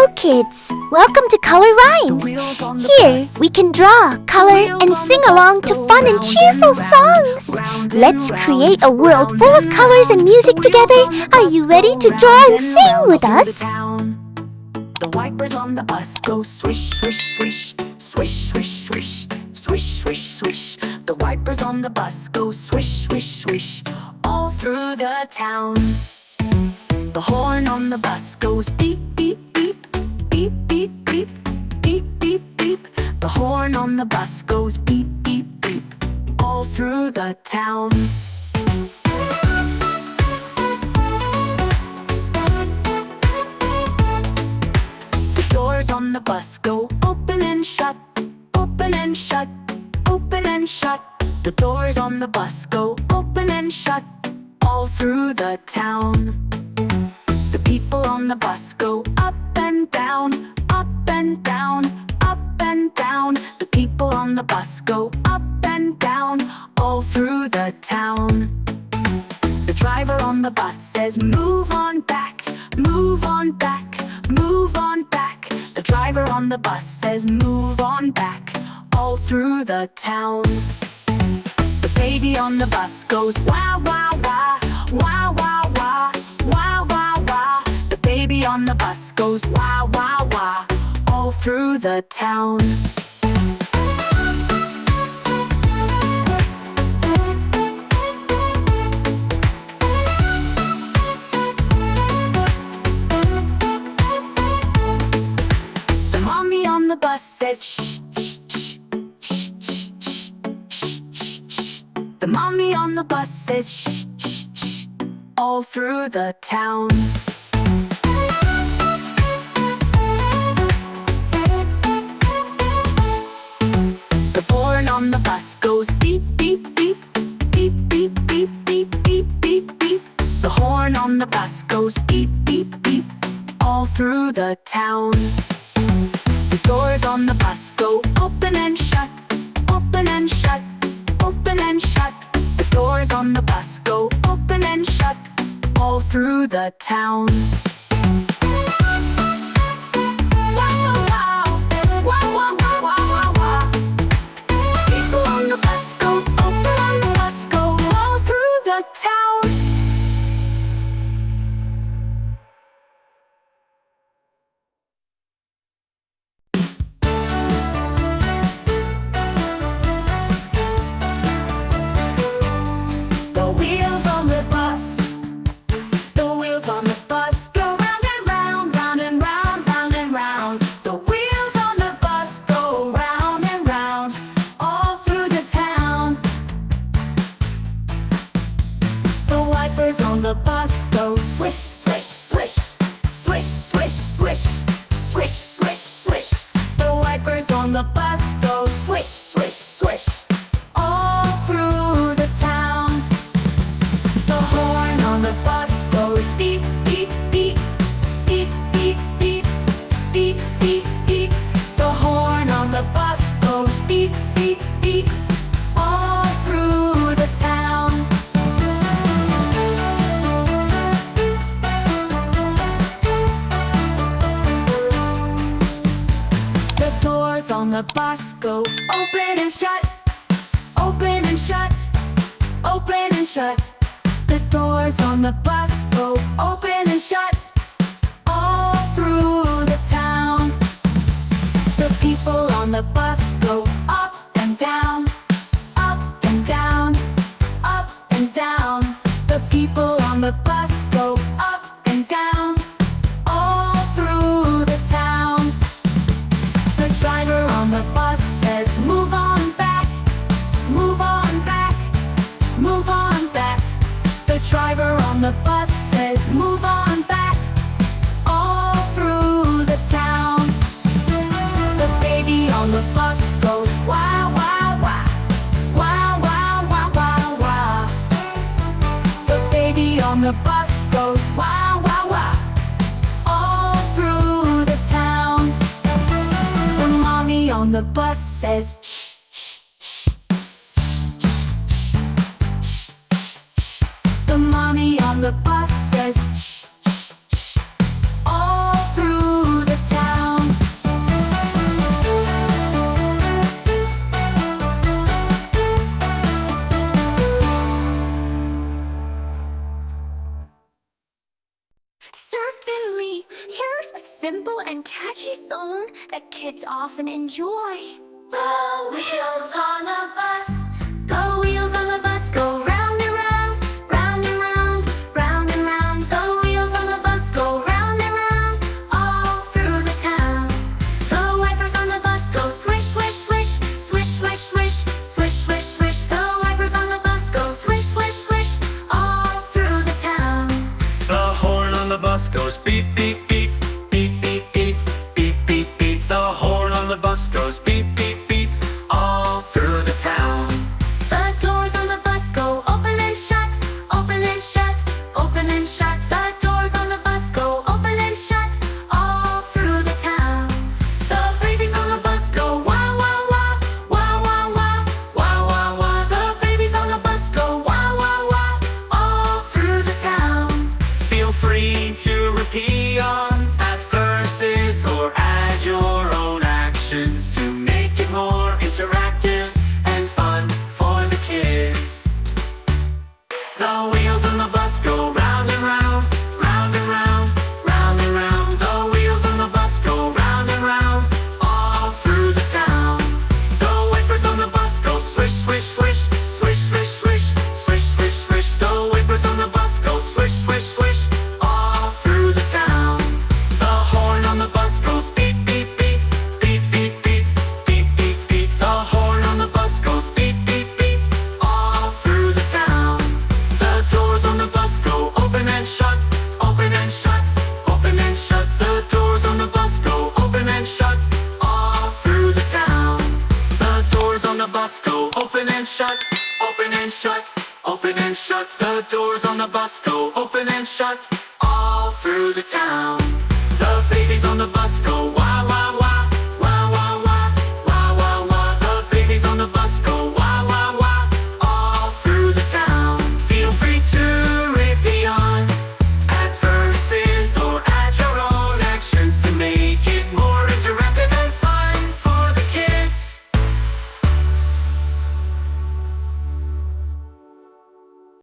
Hello kids! Welcome to Color Rhymes! Here we can draw, color, and sing along to fun and cheerful songs! Let's create a world full of colors and music together! Are you ready to draw and sing with us? The wipers on the bus go swish, swish, swish, swish, swish, swish, swish, swish, swish. The wipers on the bus go swish, swish, swish, all through the town. The horn on the bus goes beep, beep, beep, beep, beep, beep, beep, beep, beep. The horn on the bus goes beep, beep, beep, all through the town. The doors on the bus go open and shut, open and shut, open and shut. The doors on the bus go open and shut, all through the town. The people on the bus go up and down, up and down, up and down. The people on the bus go up and down, all through the town. The driver on the bus says, move on back, move on back, move on back. The driver on the bus says, move on back, all through the town. The baby on the bus goes wah, wah, wah, wah, wah, wah, wah, wah, wah. The baby on the bus goes wah, wah, wah, all through the town. The mommy on the bus says shh, shh, shh, shh, shh, shh, shh, shh, shh. The mommy on the bus says shh, shh, shh, all through the town. The horn on the bus goes beep, beep, beep, beep, beep, beep, beep, beep, beep, beep. The horn on the bus goes beep, beep, beep, all through the town. The doors on the bus go open and shut, open and shut, open and shut. The doors on the bus go open and shut, all through the town. Wow, wow, wow, wow, wow, wow, wow, wow. People on the bus go open on the bus go all through the town. The wheels on the bus, the wheels on the bus go round and round, round and round, round and round. The wheels on the bus go round and round, all through the town. The wipers on the bus go swish, swish, swish, swish, swish, swish, swish, swish, swish. The wipers on the bus go swish, swish, swish, all through the town. The horn on the bus goes beep, beep, beep, beep, beep, beep, beep, beep, beep. The horn on the bus goes beep, beep, beep, all through the town. The doors on the bus go open and shut, open and shut, open and shut. The doors on the bus go open and shut, all through the town. The people on the bus go up and down, up and down, up and down. The people on the bus go up and down, all through the town. The driver on the bus says, move on back, move on back, move on back. The driver on the bus says, move on back, all through the town. The baby on the bus goes wah, wah, wah, wah, wah, wah, wah, wah. The baby on the bus goes wah, wah, wah, all through the town. The mommy on the bus says shh, shh, shh, shh, shh, shh. The mommy on the bus says shh, shh, shh, all through the town. simple and catchy song that kids often enjoy. The wheels on the bus, the wheels on the bus go round and round, round and round, round and round. The wheels on the bus go round and round, all through the town. The wipers on the bus go swish, swish, swish, swish, swish, swish, swish, swish, swish. The wipers on the bus go swish, swish, swish, all through the town. The horn on the bus goes beep, beep, beep, beep, beep, beep, beep, beep, beep. The horn on the bus goes beep, beep, beep, all through the town. The doors on the bus go open and shut, open and shut, open and shut. The doors on the bus go open and shut, all through the town. The babies on the bus go wah, wah, wah, wah, wah, wah, wah, wah, wah. The babies on the bus go wah, wah, wah, all through the town. Feel free to repeat on at verses or add your own actions to make it more interactive and fun for the kids. The wheels on the bus go round and round, round and round, round and round. The wheels on the bus go round and round, all through the town. The wipers on the bus go swish, swish, swish, swish, swish, swish, swish, swish, swish. The wipers on the bus go swish, swish, swish, all through the town. The horn on the bus goes beep, beep, beep, beep, beep, beep, beep, beep, beep. The horn on the bus goes beep, beep, beep, all through the town. The doors on the bus go open and shut, open and shut, open and shut. The doors on the bus go open and shut, all through the town. The doors on the bus go open and shut, open and shut, open and shut. The doors on the bus go open and shut, all through the town. The babies on the bus go